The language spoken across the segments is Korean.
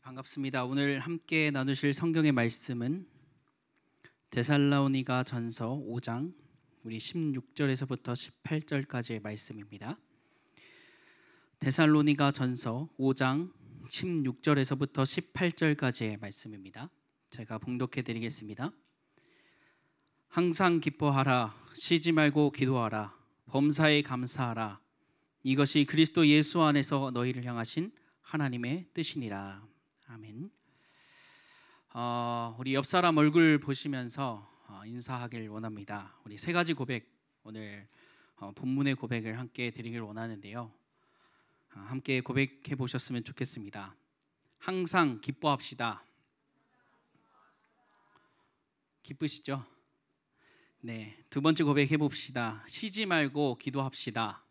반갑습니다. 오늘 함께 나누실 성경의 말씀은 데살로니가 전서 5장 우리 16절에서부터 18절까지의 말씀입니다. 데살로니가 전서 5장 16절에서부터 18절까지의 말씀입니다. 제가 봉독해 드리겠습니다. 항상 기뻐하라, 쉬지 말고 기도하라, 범사에 감사하라. 이것이 그리스도 예수 안에서 너희를 향하신 하나님의 뜻이니라. 아멘. 우리 옆 사람 얼굴 보시면서 인사하길 원합니다. 우리 세 가지 고백, 오늘 본문의 고백을 함께 드리길 원하는데요. 함께 고백해 보셨으면 좋겠습니다. 항상 기뻐합시다. 기쁘시죠? 네, 두 번째 고백해 봅시다. 쉬지 말고 기도합시다.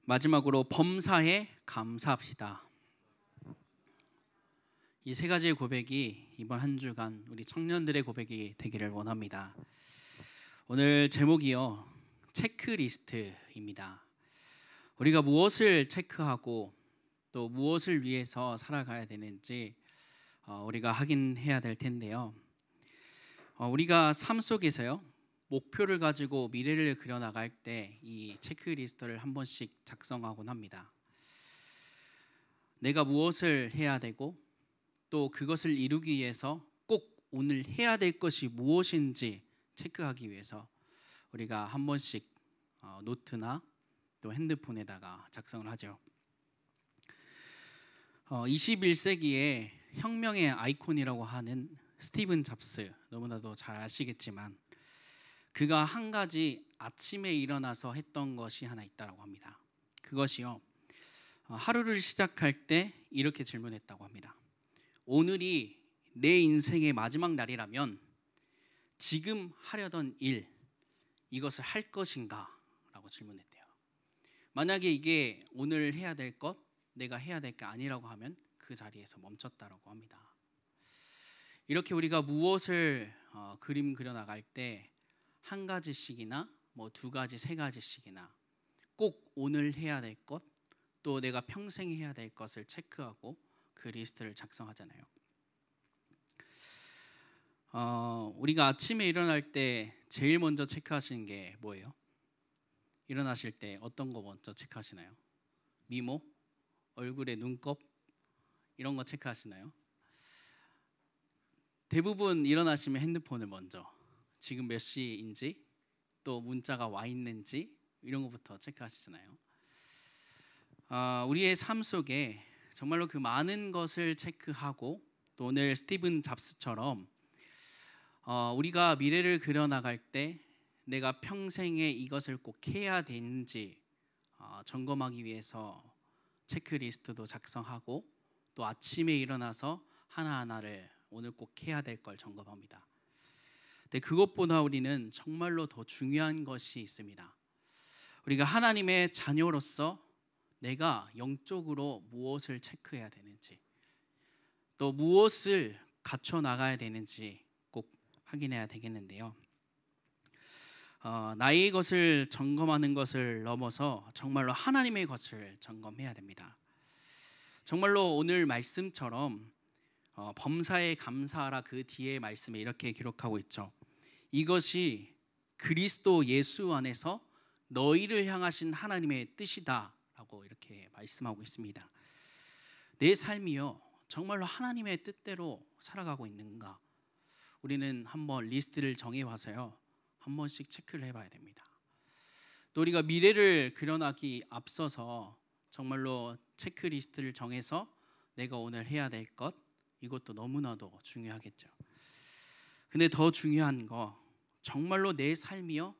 마지막으로 범사에 감사합시다. 이 세 가지의 고백이 이번 한 주간 우리 청년들의 고백이 되기를 원합니다. 오늘 제목이요, 체크리스트입니다. 우리가 무엇을 체크하고 또 무엇을 위해서 살아가야 되는지 우리가 확인해야 될 텐데요. 우리가 삶 속에서요, 목표를 가지고 미래를 그려나갈 때 이 체크리스트를 한 번씩 작성하곤 합니다. 내가 무엇을 해야 되고 또 그것을 이루기 위해서 꼭 오늘 해야 될 것이 무엇인지 체크하기 위해서 우리가 한 번씩 노트나 또 핸드폰에다가 작성을 하죠. 21세기의 혁명의 아이콘이라고 하는 스티븐 잡스, 너무나도 잘 아시겠지만 그가 한 가지 아침에 일어나서 했던 것이 하나 있다고 합니다. 그것이요, 하루를 시작할 때 이렇게 질문했다고 합니다. 오늘이 내 인생의 마지막 날이라면 지금 하려던 일, 이것을 할 것인가? 라고 질문했대요. 만약에 이게 오늘 해야 될 것, 내가 해야 될 게 아니라고 하면 그 자리에서 멈췄다라고 합니다. 이렇게 우리가 무엇을 그림 그려나갈 때 한 가지씩이나 뭐 두 가지, 세 가지씩이나 꼭 오늘 해야 될 것, 또 내가 평생 해야 될 것을 체크하고 그 리스트를 작성하잖아요. 우리가 아침에 일어날 때 제일 먼저 체크하시는 게 뭐예요? 일어나실 때 어떤 거 먼저 체크하시나요? 미모? 얼굴의 눈곱? 이런 거 체크하시나요? 대부분 일어나시면 핸드폰을 먼저, 지금 몇 시인지, 또 문자가 와 있는지 이런 것부터 체크하시잖아요. 우리의 삶 속에 정말로 그 많은 것을 체크하고, 또 오늘 스티븐 잡스처럼 우리가 미래를 그려나갈 때 내가 평생에 이것을 꼭 해야 되는지 점검하기 위해서 체크리스트도 작성하고, 또 아침에 일어나서 하나하나를 오늘 꼭 해야 될 걸 점검합니다. 근데 그것보다 우리는 정말로 더 중요한 것이 있습니다. 우리가 하나님의 자녀로서 내가 영적으로 무엇을 체크해야 되는지, 또 무엇을 갖춰 나가야 되는지 꼭 확인해야 되겠는데요. 나의 것을 점검하는 것을 넘어서 정말로 하나님의 것을 점검해야 됩니다. 정말로 오늘 말씀처럼 범사에 감사하라, 그 뒤에 말씀에 이렇게 기록하고 있죠. 이것이 그리스도 예수 안에서 너희를 향하신 하나님의 뜻이다 라고 이렇게 말씀하고 있습니다. 내 삶이요, 정말로 하나님의 뜻대로 살아가고 있는가? 우리는 한번 리스트를 정해와서요, 한 번씩 체크를 해봐야 됩니다. 또 우리가 미래를 그려나기 앞서서 정말로 체크리스트를 정해서 내가 오늘 해야 될 것, 이것도 너무나도 중요하겠죠. 근데 더 중요한 거, 정말로 내 삶이요,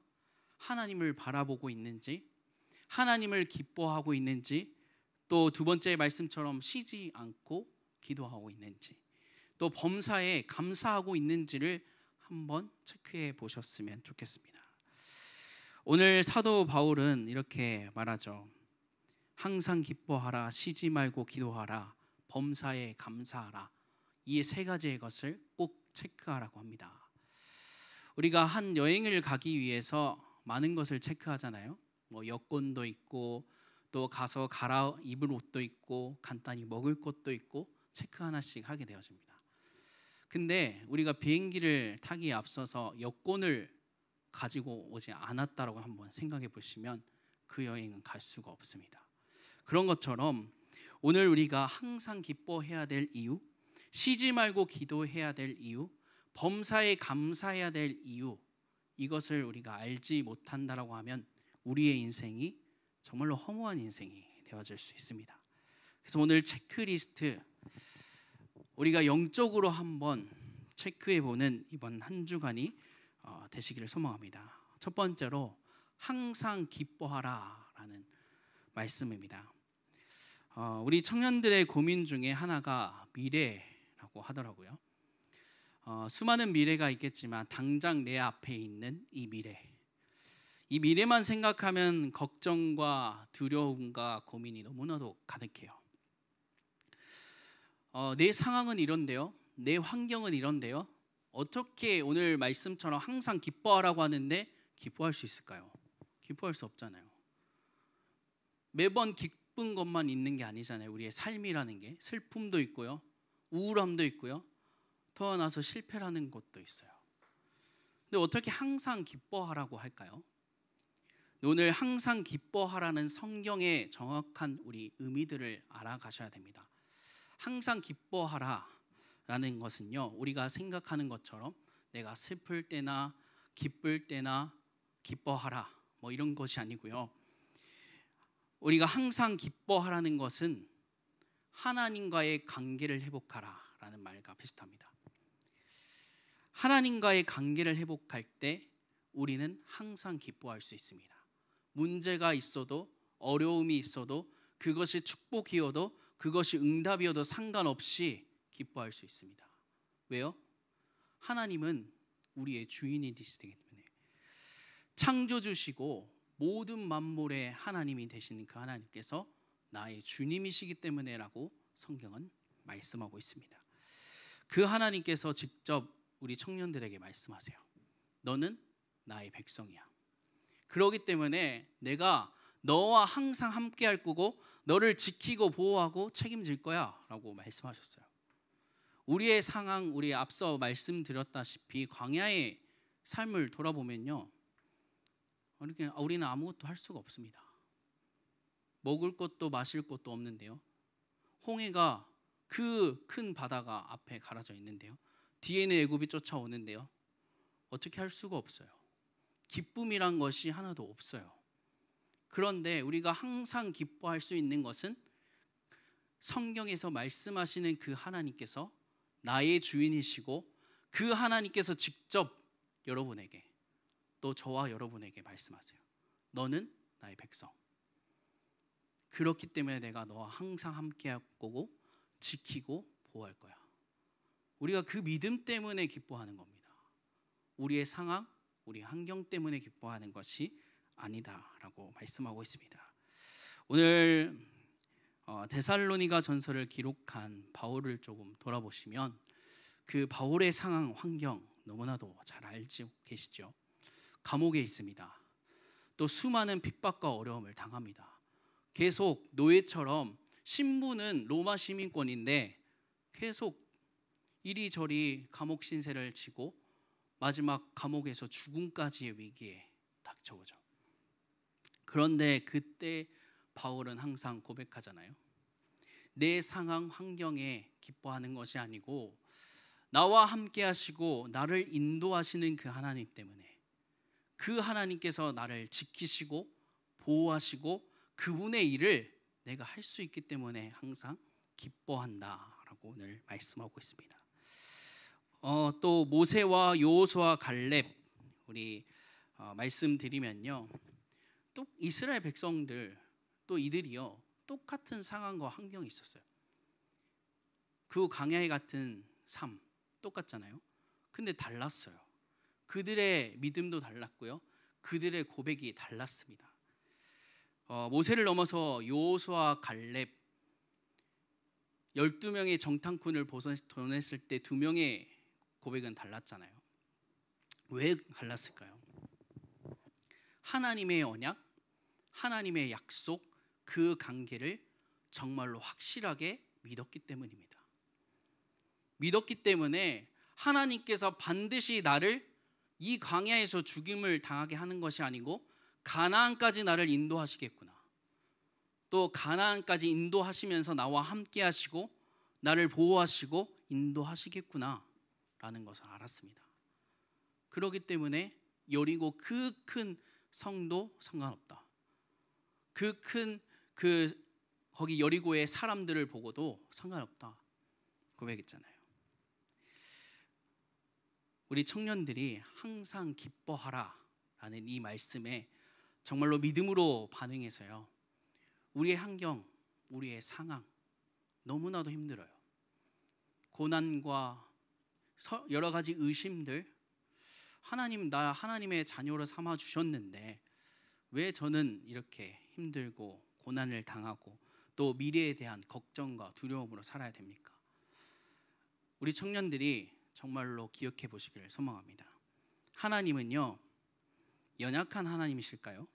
하나님을 바라보고 있는지, 하나님을 기뻐하고 있는지, 또 두 번째 말씀처럼 쉬지 않고 기도하고 있는지, 또 범사에 감사하고 있는지를 한번 체크해 보셨으면 좋겠습니다. 오늘 사도 바울은 이렇게 말하죠. 항상 기뻐하라, 쉬지 말고 기도하라, 범사에 감사하라. 이 세 가지의 것을 꼭 체크하라고 합니다. 우리가 한 여행을 가기 위해서 많은 것을 체크하잖아요. 뭐 여권도 있고, 또 가서 갈아 입을 옷도 있고 간단히 먹을 것도 있고 체크 하나씩 하게 되어집니다. 근데 우리가 비행기를 타기에 앞서서 여권을 가지고 오지 않았다라고 한번 생각해 보시면 그 여행은 갈 수가 없습니다. 그런 것처럼 오늘 우리가 항상 기뻐해야 될 이유, 쉬지 말고 기도해야 될 이유, 범사에 감사해야 될 이유, 이것을 우리가 알지 못한다라고 하면 우리의 인생이 정말로 허무한 인생이 되어질 수 있습니다. 그래서 오늘 체크리스트, 우리가 영적으로 한번 체크해보는 이번 한 주간이 되시기를 소망합니다. 첫 번째로 항상 기뻐하라라는 말씀입니다. 우리 청년들의 고민 중에 하나가 미래라고 하더라고요. 수많은 미래가 있겠지만 당장 내 앞에 있는 이 미래만 생각하면 걱정과 두려움과 고민이 너무나도 가득해요. 내 상황은 이런데요, 내 환경은 이런데요, 어떻게 오늘 말씀처럼 항상 기뻐하라고 하는데 기뻐할 수 있을까요? 기뻐할 수 없잖아요. 매번 기쁜 것만 있는 게 아니잖아요. 우리의 삶이라는 게 슬픔도 있고요, 우울함도 있고요, 태어나서 실패라는 것도 있어요. 근데 어떻게 항상 기뻐하라고 할까요? 오늘 항상 기뻐하라는 성경의 정확한 우리 의미들을 알아가셔야 됩니다. 항상 기뻐하라라는 것은요, 우리가 생각하는 것처럼 내가 슬플 때나 기쁠 때나 기뻐하라 뭐 이런 것이 아니고요. 우리가 항상 기뻐하라는 것은 하나님과의 관계를 회복하라라는 말과 비슷합니다. 하나님과의 관계를 회복할 때 우리는 항상 기뻐할 수 있습니다. 문제가 있어도 어려움이 있어도 그것이 축복이어도 그것이 응답이어도 상관없이 기뻐할 수 있습니다. 왜요? 하나님은 우리의 주인이 되시기 때문에. 창조주시고 모든 만물의 하나님이 되시는 그 하나님께서 나의 주님이시기 때문에라고 성경은 말씀하고 있습니다. 그 하나님께서 직접 우리 청년들에게 말씀하세요. 너는 나의 백성이야. 그렇기 때문에 내가 너와 항상 함께 할 거고 너를 지키고 보호하고 책임질 거야 라고 말씀하셨어요. 우리의 상황, 우리 앞서 말씀드렸다시피 광야의 삶을 돌아보면요, 우리는 아무것도 할 수가 없습니다. 먹을 것도 마실 것도 없는데요, 홍해가 그 큰 바다가 앞에 가라져 있는데요, 뒤에는 애굽이 쫓아오는데요, 어떻게 할 수가 없어요. 기쁨이란 것이 하나도 없어요. 그런데 우리가 항상 기뻐할 수 있는 것은 성경에서 말씀하시는 그 하나님께서 나의 주인이시고 그 하나님께서 직접 여러분에게, 또 저와 여러분에게 말씀하세요. 너는 나의 백성. 그렇기 때문에 내가 너와 항상 함께 할 거고 지키고 보호할 거야. 우리가 그 믿음 때문에 기뻐하는 겁니다. 우리의 상황, 우리 환경 때문에 기뻐하는 것이 아니다라고 말씀하고 있습니다. 오늘 데살로니가 전서를 기록한 바울을 조금 돌아보시면 그 바울의 상황, 환경 너무나도 잘 알고 계시죠. 감옥에 있습니다. 또 수많은 핍박과 어려움을 당합니다. 계속 노예처럼, 신분은 로마 시민권인데 계속 이리저리 감옥 신세를 지고 마지막 감옥에서 죽음까지의 위기에 닥쳐오죠. 그런데 그때 바울은 항상 고백하잖아요. 내 상황 환경에 기뻐하는 것이 아니고 나와 함께 하시고 나를 인도하시는 그 하나님 때문에, 그 하나님께서 나를 지키시고 보호하시고 그분의 일을 내가 할 수 있기 때문에 항상 기뻐한다라고 오늘 말씀하고 있습니다. 또 모세와 여호수아 갈렙 우리 말씀드리면요, 또 이스라엘 백성들, 또 이들이요 똑같은 상황과 환경이 있었어요. 그 광야에 같은 삶 똑같잖아요. 근데 달랐어요. 그들의 믿음도 달랐고요, 그들의 고백이 달랐습니다. 모세를 넘어서 여호수아 갈렙 12명의 정탐꾼을 보냈을 때 2명의 고백은 달랐잖아요. 왜 달랐을까요? 하나님의 언약, 하나님의 약속, 그 관계를 정말로 확실하게 믿었기 때문입니다. 믿었기 때문에 하나님께서 반드시 나를 이 광야에서 죽임을 당하게 하는 것이 아니고 가나안까지 나를 인도하시겠구나. 또 가나안까지 인도하시면서 나와 함께 하시고 나를 보호하시고 인도하시겠구나 라는 것을 알았습니다. 그렇기 때문에 여리고 그 큰 성도 상관없다. 거기 여리고의 사람들을 보고도 상관없다 고백했잖아요. 우리 청년들이 항상 기뻐하라 라는 이 말씀에 정말로 믿음으로 반응해서요, 우리의 환경, 우리의 상황 너무나도 힘들어요. 고난과 여러 가지 의심들, 하나님, 나 하나님의 자녀로 삼아 주셨는데 왜 저는 이렇게 힘들고 고난을 당하고 또 미래에 대한 걱정과 두려움으로 살아야 됩니까? 우리 청년들이 정말로 기억해 보시기를 소망합니다. 하나님은요, 연약한 하나님이실까요?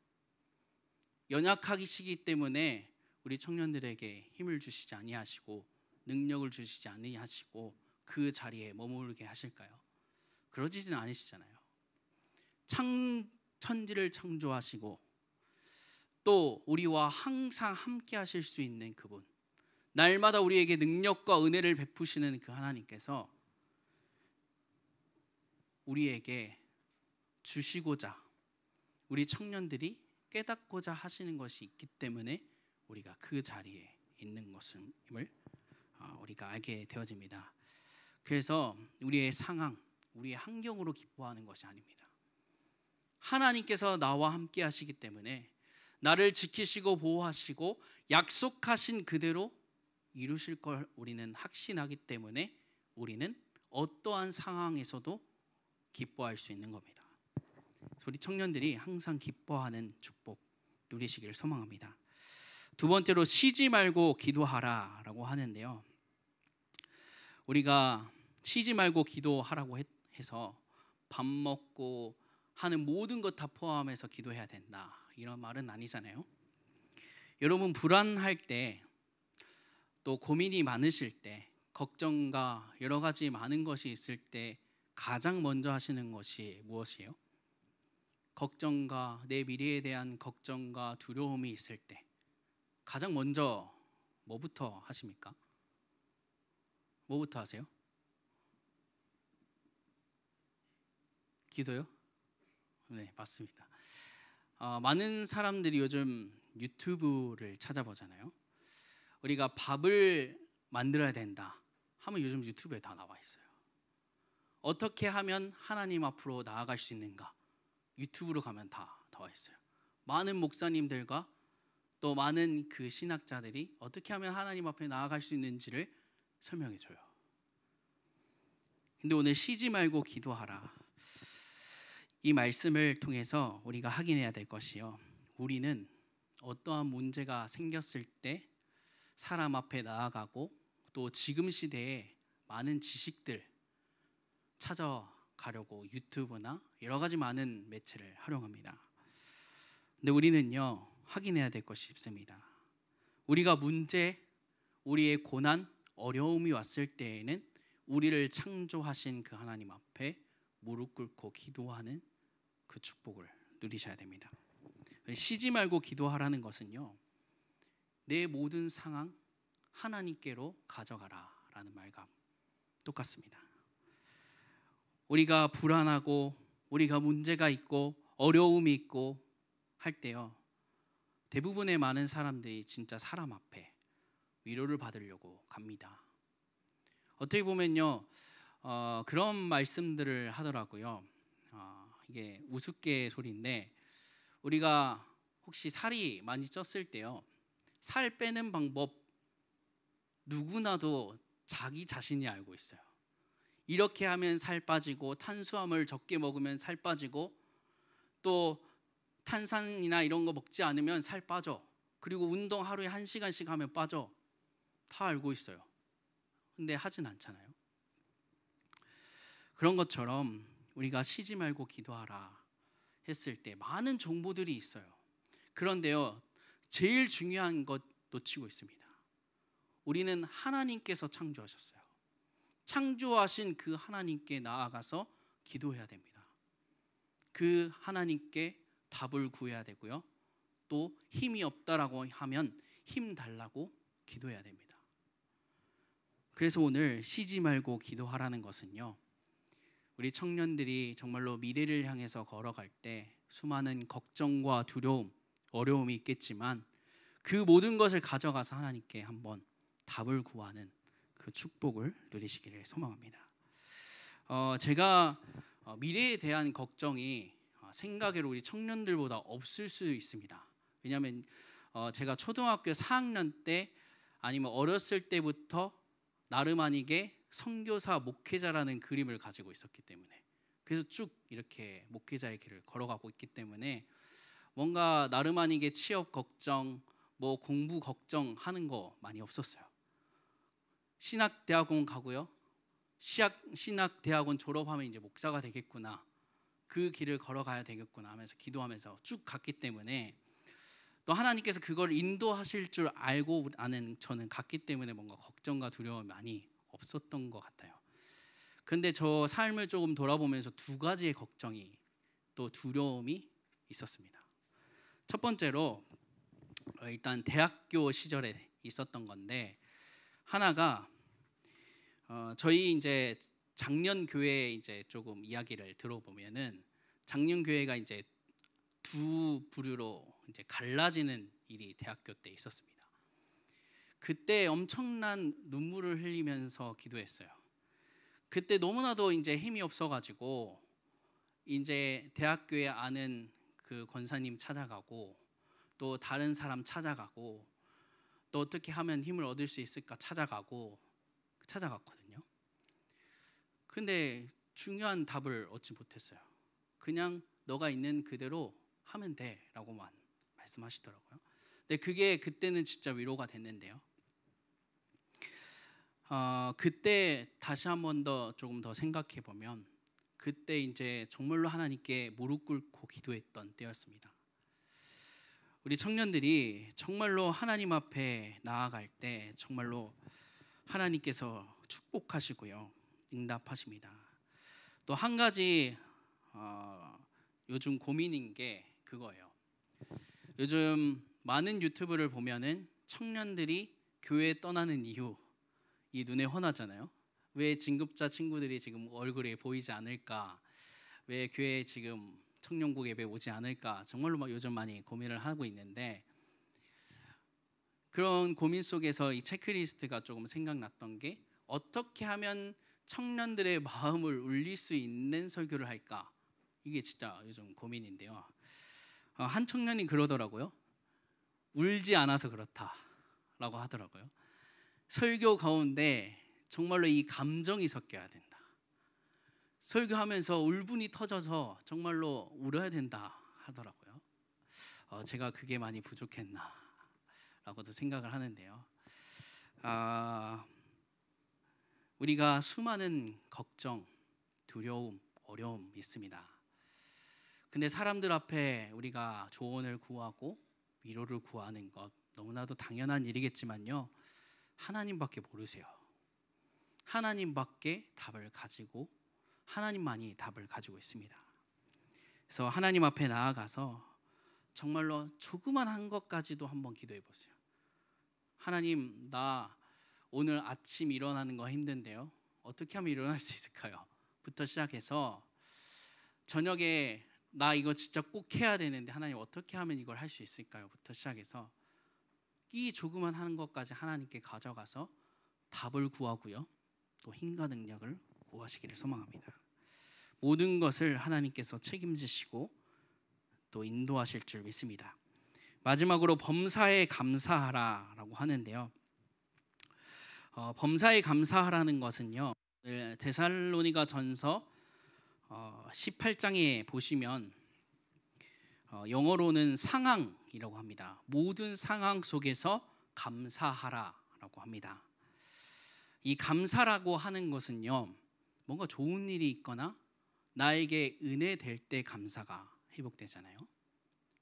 연약하시기 때문에 우리 청년들에게 힘을 주시지 아니하시고 능력을 주시지 아니하시고 그 자리에 머무르게 하실까요? 그러지는 않으시잖아요. 천지를 창조하시고 또 우리와 항상 함께 하실 수 있는 그분, 날마다 우리에게 능력과 은혜를 베푸시는 그 하나님께서 우리에게 주시고자, 우리 청년들이 깨닫고자 하시는 것이 있기 때문에 우리가 그 자리에 있는 것임을 우리가 알게 되어집니다. 그래서 우리의 상황, 우리의 환경으로 기뻐하는 것이 아닙니다. 하나님께서 나와 함께 하시기 때문에 나를 지키시고 보호하시고 약속하신 그대로 이루실 걸 우리는 확신하기 때문에 우리는 어떠한 상황에서도 기뻐할 수 있는 겁니다. 우리 청년들이 항상 기뻐하는 축복 누리시기를 소망합니다. 두 번째로 쉬지 말고 기도하라라고 하는데요. 우리가 쉬지 말고 기도하라고 해서 밥 먹고 하는 모든 것 다 포함해서 기도해야 된다, 이런 말은 아니잖아요. 여러분, 불안할 때, 또 고민이 많으실 때, 걱정과 여러 가지 많은 것이 있을 때 가장 먼저 하시는 것이 무엇이에요? 걱정과 내 미래에 대한 걱정과 두려움이 있을 때 가장 먼저 뭐부터 하십니까? 뭐부터 하세요? 기도요? 네, 맞습니다. 많은 사람들이 요즘 유튜브를 찾아보잖아요. 우리가 밥을 만들어야 된다 하면 요즘 유튜브에 다 나와 있어요. 어떻게 하면 하나님 앞으로 나아갈 수 있는가? 유튜브로 가면 다 나와 있어요. 많은 목사님들과 또 많은 그 신학자들이 어떻게 하면 하나님 앞에 나아갈 수 있는지를 설명해 줘요. 근데 오늘 쉬지 말고 기도하라, 이 말씀을 통해서 우리가 확인해야 될 것이요, 우리는 어떠한 문제가 생겼을 때 사람 앞에 나아가고 또 지금 시대에 많은 지식들 찾아가려고 유튜브나 여러 가지 많은 매체를 활용합니다. 근데 우리는요, 확인해야 될 것이 있습니다. 우리가 문제, 우리의 고난, 어려움이 왔을 때에는 우리를 창조하신 그 하나님 앞에 무릎 꿇고 기도하는 그 축복을 누리셔야 됩니다. 쉬지 말고 기도하라는 것은요, 내 모든 상황 하나님께로 가져가라 라는 말과 똑같습니다. 우리가 불안하고 우리가 문제가 있고 어려움이 있고 할 때요, 대부분의 많은 사람들이 진짜 사람 앞에 위로를 받으려고 갑니다. 어떻게 보면요, 그런 말씀들을 하더라고요. 이게 우스갯소리인데, 우리가 혹시 살이 많이 쪘을 때요, 살 빼는 방법 누구나도 자기 자신이 알고 있어요. 이렇게 하면 살 빠지고, 탄수화물 적게 먹으면 살 빠지고, 또 탄산이나 이런 거 먹지 않으면 살 빠져, 그리고 운동 하루에 1시간씩 하면 빠져, 다 알고 있어요. 근데 하진 않잖아요. 그런 것처럼 우리가 쉬지 말고 기도하라 했을 때 많은 정보들이 있어요. 그런데요, 제일 중요한 것 놓치고 있습니다. 우리는 하나님께서 창조하셨어요. 창조하신 그 하나님께 나아가서 기도해야 됩니다. 그 하나님께 답을 구해야 되고요. 또 힘이 없다라고 하면 힘 달라고 기도해야 됩니다. 그래서 오늘 쉬지 말고 기도하라는 것은요, 우리 청년들이 정말로 미래를 향해서 걸어갈 때 수많은 걱정과 두려움, 어려움이 있겠지만 그 모든 것을 가져가서 하나님께 한번 답을 구하는 그 축복을 누리시기를 소망합니다. 제가 미래에 대한 걱정이 생각외로 우리 청년들보다 없을 수 있습니다. 왜냐하면 제가 초등학교 4학년 때 아니면 어렸을 때부터 나름 아니게 선교사 목회자라는 그림을 가지고 있었기 때문에, 그래서 쭉 이렇게 목회자의 길을 걸어가고 있기 때문에 뭔가 나름 아니게 취업 걱정, 뭐 공부 걱정하는 거 많이 없었어요. 신학대학원 가고요. 신학대학원 졸업하면 이제 목사가 되겠구나, 그 길을 걸어가야 되겠구나 하면서 기도하면서 쭉 갔기 때문에, 또 하나님께서 그걸 인도하실 줄 알고 아는 저는 갔기 때문에 뭔가 걱정과 두려움이 많이 없었던 것 같아요. 근데 저 삶을 조금 돌아보면서 두 가지의 걱정이 또 두려움이 있었습니다. 첫 번째로 일단 대학교 시절에 있었던 건데, 하나가 저희 이제 작년 교회 이제 조금 이야기를 들어보면은 작년 교회가 이제 두 부류로 이제 갈라지는 일이 대학교 때 있었습니다. 그때 엄청난 눈물을 흘리면서 기도했어요. 그때 너무나도 이제 힘이 없어가지고 이제 대학교에 아는 그 권사님 찾아가고 또 다른 사람 찾아가고 또 어떻게 하면 힘을 얻을 수 있을까 찾아갔거든요. 근데 중요한 답을 얻지 못했어요. 그냥 너가 있는 그대로 하면 돼라고만 말씀하시더라고요. 근데 그게 그때는 진짜 위로가 됐는데요. 그때 다시 한 번 더 조금 더 생각해 보면 그때 이제 정말로 하나님께 무릎 꿇고 기도했던 때였습니다. 우리 청년들이 정말로 하나님 앞에 나아갈 때 정말로 하나님께서 축복하시고요, 응답하십니다. 또 한 가지 요즘 고민인 게 그거예요. 요즘 많은 유튜브를 보면은 청년들이 교회 떠나는 이유 이 눈에 훤하잖아요. 왜 진급자 친구들이 지금 얼굴이 보이지 않을까? 왜 교회에 지금 청년국 예배 오지 않을까? 정말로 막 요즘 많이 고민을 하고 있는데, 그런 고민 속에서 이 체크리스트가 조금 생각났던 게, 어떻게 하면 청년들의 마음을 울릴 수 있는 설교를 할까? 이게 진짜 요즘 고민인데요. 한 청년이 그러더라고요. 울지 않아서 그렇다라고 하더라고요. 설교 가운데 정말로 이 감정이 섞여야 된다. 설교하면서 울분이 터져서 정말로 울어야 된다 하더라고요. 제가 그게 많이 부족했나라고도 생각을 하는데요. 우리가 수많은 걱정, 두려움, 어려움 있습니다. 근데 사람들 앞에 우리가 조언을 구하고 위로를 구하는 것 너무나도 당연한 일이겠지만요, 하나님밖에 모르세요. 하나님밖에 답을 가지고, 하나님만이 답을 가지고 있습니다. 그래서 하나님 앞에 나아가서 정말로 조그만한 것까지도 한번 기도해 보세요. 하나님, 나 오늘 아침 일어나는 거 힘든데요, 어떻게 하면 일어날 수 있을까요? 부터 시작해서 저녁에 나 이거 진짜 꼭 해야 되는데 하나님 어떻게 하면 이걸 할 수 있을까요? 부터 시작해서 이 조그만 하는 것까지 하나님께 가져가서 답을 구하고요, 또 힘과 능력을 구하시기를 소망합니다. 모든 것을 하나님께서 책임지시고 또 인도하실 줄 믿습니다. 마지막으로 범사에 감사하라라고 하는데요. 범사에 감사하라는 것은요, 데살로니가 전서 18장에 보시면 영어로는 상황이라고 합니다. 모든 상황 속에서 감사하라라고 합니다. 이 감사라고 하는 것은요, 뭔가 좋은 일이 있거나 나에게 은혜 될 때 감사가 회복되잖아요.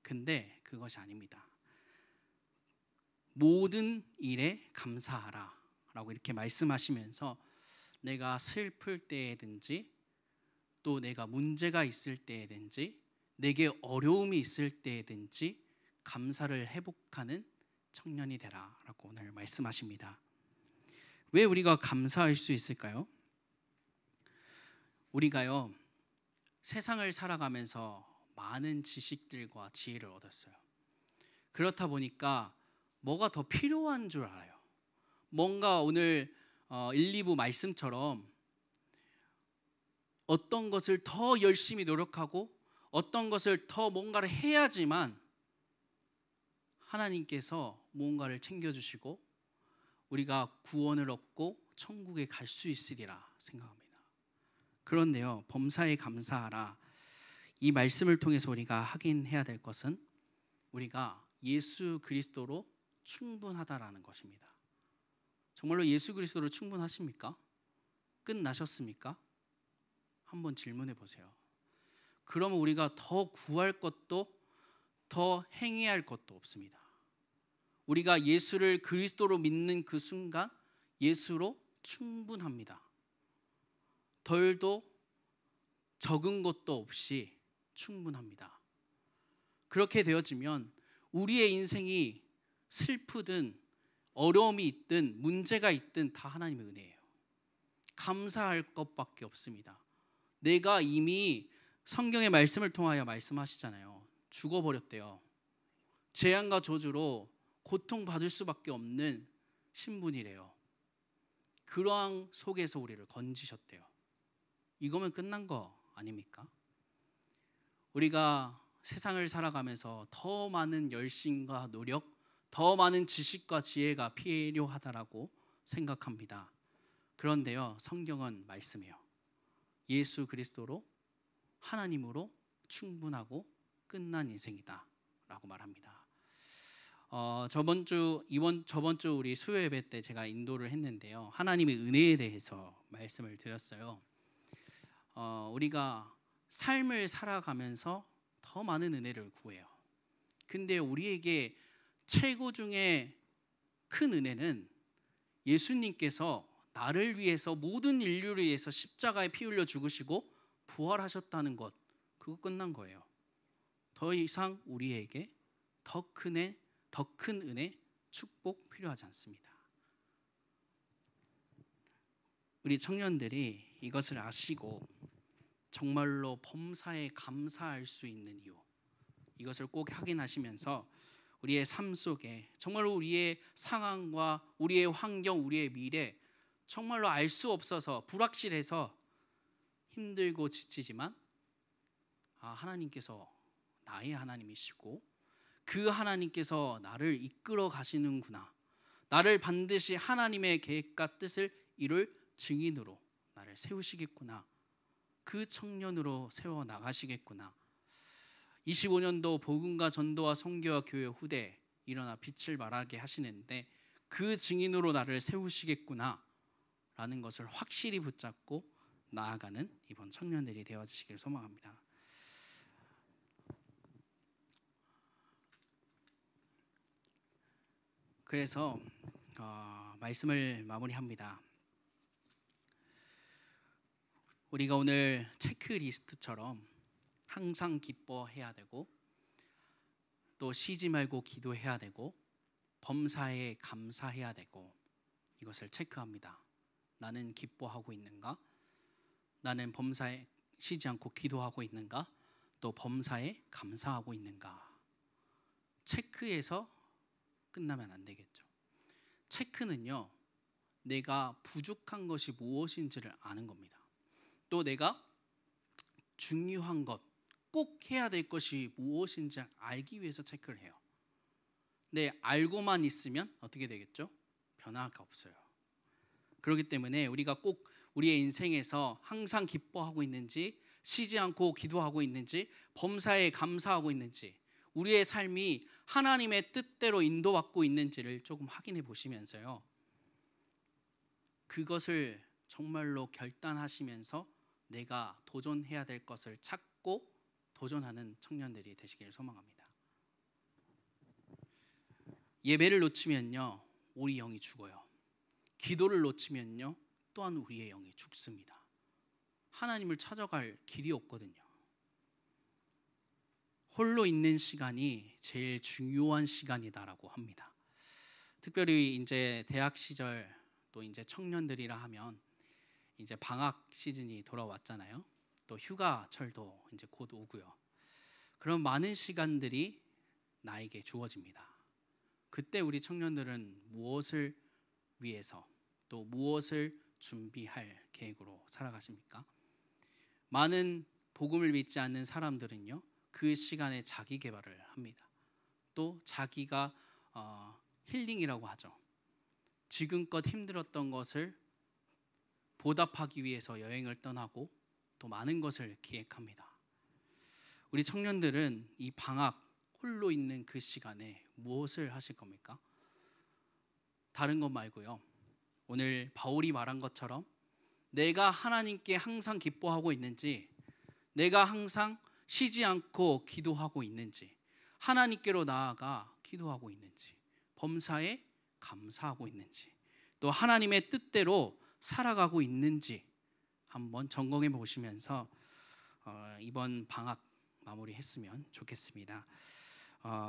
근데 그것이 아닙니다. 모든 일에 감사하라 라고 이렇게 말씀하시면서 내가 슬플 때든지 또 내가 문제가 있을 때든지 내게 어려움이 있을 때든지 감사를 회복하는 청년이 되라 라고 오늘 말씀하십니다. 왜 우리가 감사할 수 있을까요? 우리가요, 세상을 살아가면서 많은 지식들과 지혜를 얻었어요. 그렇다 보니까 뭐가 더 필요한 줄 알아요. 뭔가 오늘 1, 2부 말씀처럼 어떤 것을 더 열심히 노력하고 어떤 것을 더 뭔가를 해야지만 하나님께서 무언가를 챙겨주시고 우리가 구원을 얻고 천국에 갈 수 있으리라 생각합니다. 그런데요, 범사에 감사하라 이 말씀을 통해서 우리가 확인해야 될 것은 우리가 예수 그리스도로 충분하다라는 것입니다. 정말로 예수 그리스도로 충분하십니까? 끝나셨습니까? 한번 질문해 보세요. 그러면 우리가 더 구할 것도 더 행해야 할 것도 없습니다. 우리가 예수를 그리스도로 믿는 그 순간 예수로 충분합니다. 덜도 적은 것도 없이 충분합니다. 그렇게 되어지면 우리의 인생이 슬프든 어려움이 있든 문제가 있든 다 하나님의 은혜예요. 감사할 것밖에 없습니다. 내가 이미 성경의 말씀을 통하여 말씀하시잖아요. 죽어버렸대요. 재앙과 저주로 고통받을 수밖에 없는 신분이래요. 그러한 속에서 우리를 건지셨대요. 이거면 끝난 거 아닙니까? 우리가 세상을 살아가면서 더 많은 열심과 노력, 더 많은 지식과 지혜가 필요하다라고 생각합니다. 그런데요, 성경은 말씀해요. 예수 그리스도로 하나님으로 충분하고 끝난 인생이다 라고 말합니다. 저번 주 우리 수요 예배 때 제가 인도를 했는데요, 하나님의 은혜에 대해서 말씀을 드렸어요. 우리가 삶을 살아가면서 더 많은 은혜를 구해요. 근데 우리에게 최고 중에 큰 은혜는 예수님께서 나를 위해서 모든 인류를 위해서 십자가에 피 흘려 죽으시고 부활하셨다는 것, 그거 끝난 거예요. 더 이상 우리에게 더 큰 은혜, 축복 필요하지 않습니다. 우리 청년들이 이것을 아시고 정말로 범사에 감사할 수 있는 이유, 이것을 꼭 확인하시면서 우리의 삶 속에 정말로 우리의 상황과 우리의 환경, 우리의 미래 정말로 알 수 없어서 불확실해서 힘들고 지치지만 하나님께서 나의 하나님이시고 그 하나님께서 나를 이끌어 가시는구나, 나를 반드시 하나님의 계획과 뜻을 이룰 증인으로 나를 세우시겠구나, 그 청년으로 세워나가시겠구나, 25년도 복음과 전도와 선교와 교회 후대 일어나 빛을 발하게 하시는데 그 증인으로 나를 세우시겠구나 라는 것을 확실히 붙잡고 나아가는 이번 청년들이 되어주시길 소망합니다. 그래서 말씀을 마무리합니다. 우리가 오늘 체크리스트처럼 항상 기뻐해야 되고 또 쉬지 말고 기도해야 되고 범사에 감사해야 되고 이것을 체크합니다. 나는 기뻐하고 있는가? 나는 범사에 쉬지 않고 기도하고 있는가? 또 범사에 감사하고 있는가? 체크해서 끝나면 안 되겠죠. 체크는요, 내가 부족한 것이 무엇인지를 아는 겁니다. 또 내가 중요한 것, 꼭 해야 될 것이 무엇인지 알기 위해서 체크를 해요. 근데 알고만 있으면 어떻게 되겠죠? 변화가 없어요. 그렇기 때문에 우리가 꼭 우리의 인생에서 항상 기뻐하고 있는지, 쉬지 않고 기도하고 있는지, 범사에 감사하고 있는지, 우리의 삶이 하나님의 뜻대로 인도받고 있는지를 조금 확인해 보시면서요, 그것을 정말로 결단하시면서 내가 도전해야 될 것을 찾고 도전하는 청년들이 되시길 소망합니다. 예배를 놓치면요, 우리 영이 죽어요. 기도를 놓치면요, 또한 우리의 영이 죽습니다. 하나님을 찾아갈 길이 없거든요. 홀로 있는 시간이 제일 중요한 시간이다라고 합니다. 특별히 이제 대학 시절 또 이제 청년들이라 하면 이제 방학 시즌이 돌아왔잖아요. 또 휴가철도 이제 곧 오고요. 그런 많은 시간들이 나에게 주어집니다. 그때 우리 청년들은 무엇을 위해서 또 무엇을 준비할 계획으로 살아가십니까? 많은 복음을 믿지 않는 사람들은요, 그 시간에 자기 개발을 합니다. 또 자기가 힐링이라고 하죠. 지금껏 힘들었던 것을 보답하기 위해서 여행을 떠나고 또 많은 것을 기획합니다. 우리 청년들은 이 방학 홀로 있는 그 시간에 무엇을 하실 겁니까? 다른 것 말고요, 오늘 바울이 말한 것처럼 내가 하나님께 항상 기뻐하고 있는지, 내가 항상 쉬지 않고 기도하고 있는지, 하나님께로 나아가 기도하고 있는지, 범사에 감사하고 있는지, 또 하나님의 뜻대로 살아가고 있는지 한번 점검해 보시면서 이번 방학 마무리했으면 좋겠습니다.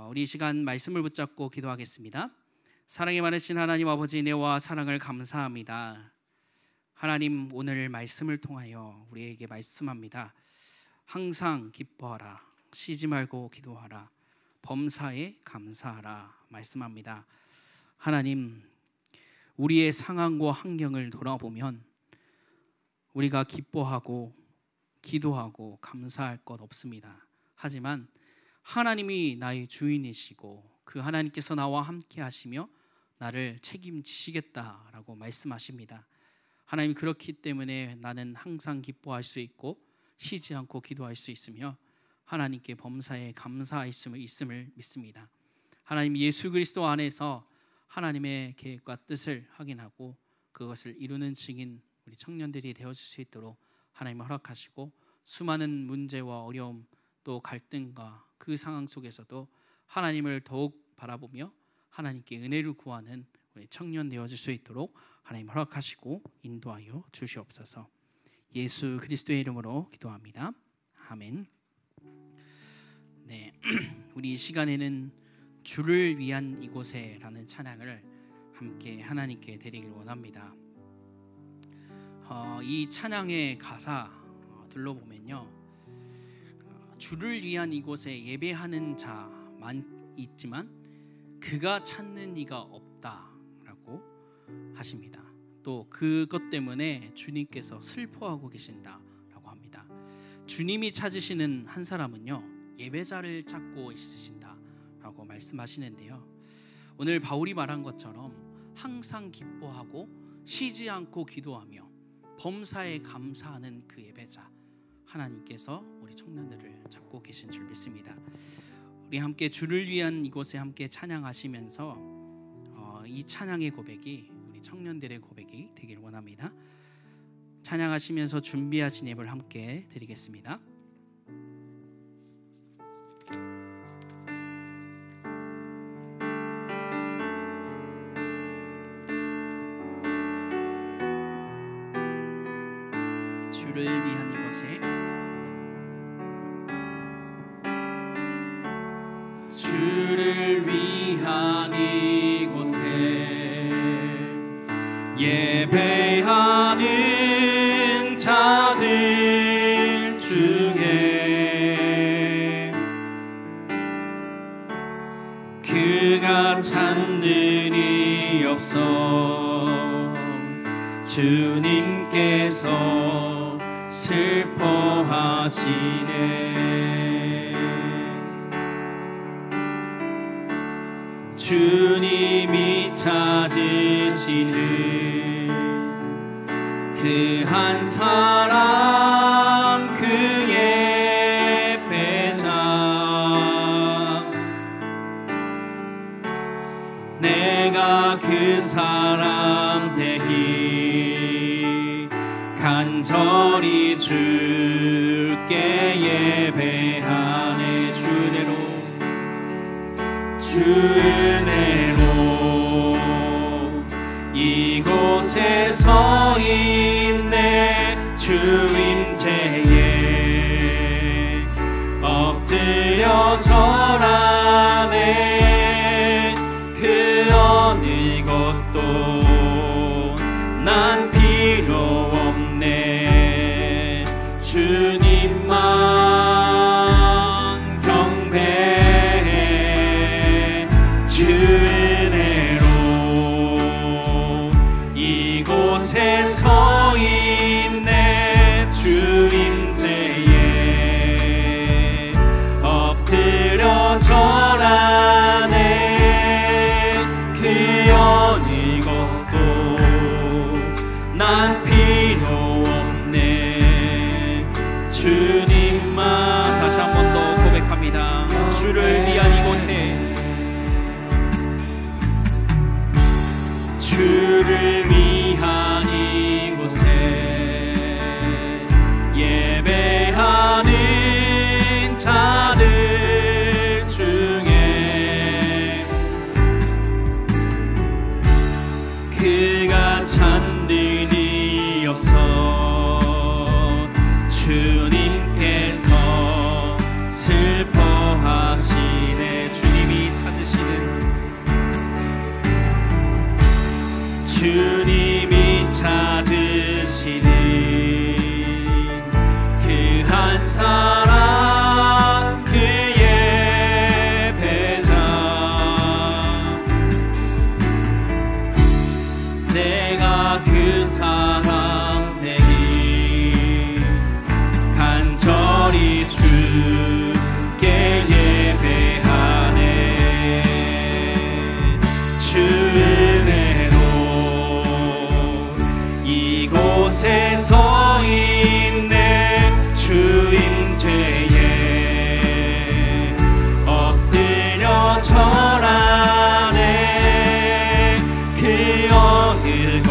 우리 이 시간 말씀을 붙잡고 기도하겠습니다. 사랑이 많으신 하나님 아버지, 은혜와 사랑을 감사합니다. 하나님, 오늘 말씀을 통하여 우리에게 말씀합니다. 항상 기뻐하라, 쉬지 말고 기도하라, 범사에 감사하라 말씀합니다. 하나님, 우리의 상황과 환경을 돌아보면 우리가 기뻐하고 기도하고 감사할 것 없습니다. 하지만 하나님이 나의 주인이시고 그 하나님께서 나와 함께 하시며 나를 책임지시겠다라고 말씀하십니다. 하나님, 그렇기 때문에 나는 항상 기뻐할 수 있고 쉬지 않고 기도할 수 있으며 하나님께 범사에 감사할 수 있음을 믿습니다. 하나님, 예수 그리스도 안에서 하나님의 계획과 뜻을 확인하고 그것을 이루는 증인 우리 청년들이 되어질 수 있도록 하나님 허락하시고, 수많은 문제와 어려움 또 갈등과 그 상황 속에서도 하나님을 더욱 바라보며 하나님께 은혜를 구하는 우리 청년 되어질 수 있도록 하나님 허락하시고 인도하여 주시옵소서. 예수 그리스도의 이름으로 기도합니다. 아멘. 네, 우리 이 시간에는 주를 위한 이곳에라는 찬양을 함께 하나님께 드리길 원합니다. 이 찬양의 가사 둘러보면요, 주를 위한 이곳에 예배하는 자만 있지만 그가 찾는 이가 없다라고 하십니다. 또 그것 때문에 주님께서 슬퍼하고 계신다라고 합니다. 주님이 찾으시는 한 사람은요, 예배자를 찾고 있으신다라고 말씀하시는데요, 오늘 바울이 말한 것처럼 항상 기뻐하고 쉬지 않고 기도하며 범사에 감사하는 그 예배자, 하나님께서 우리 청년들을 찾고 계신 줄 믿습니다. 우리 함께 주를 위한 이곳에 함께 찬양하시면서 이 찬양의 고백이 우리 청년들의 고백이 되길 원합니다. 찬양하시면서 준비하신 예배를 함께 드리겠습니다. 주를 위한 이곳에, 주를 위한 이곳에 예배하는 자들 중에 그가 찾는 이 없어 주님께서 슬퍼하시네. 주님이 찾으시는 그 한 사람, 그 예배자, 내가 그 사람 되기 간절히 주께 예배하네. 주 은혜로 이곳에 서 있네 주임제에 엎드려 절하네 그 어느 것도 난 필요 없네 주님만 경배해 주 은혜로 이곳에 서 있네 주임제에 엎드려 절하네 그 어느 것도 난 필요 없네 주님만. 다시 한 번 더 고백합니다. 주를 위한 이곳에 주를 위한 이곳에 예배하는 자들 중에 그가 찬들이 없어 주님께서 슬퍼하시네 주님이 찾으시는 주님이 찾으시는 그 한 사람 그의 배자 내가 그 사람 되기 간절히 주께 예배하네 주 은혜로 이곳에 서 있네 주임제에 엎드려 절하네 그 어느 곳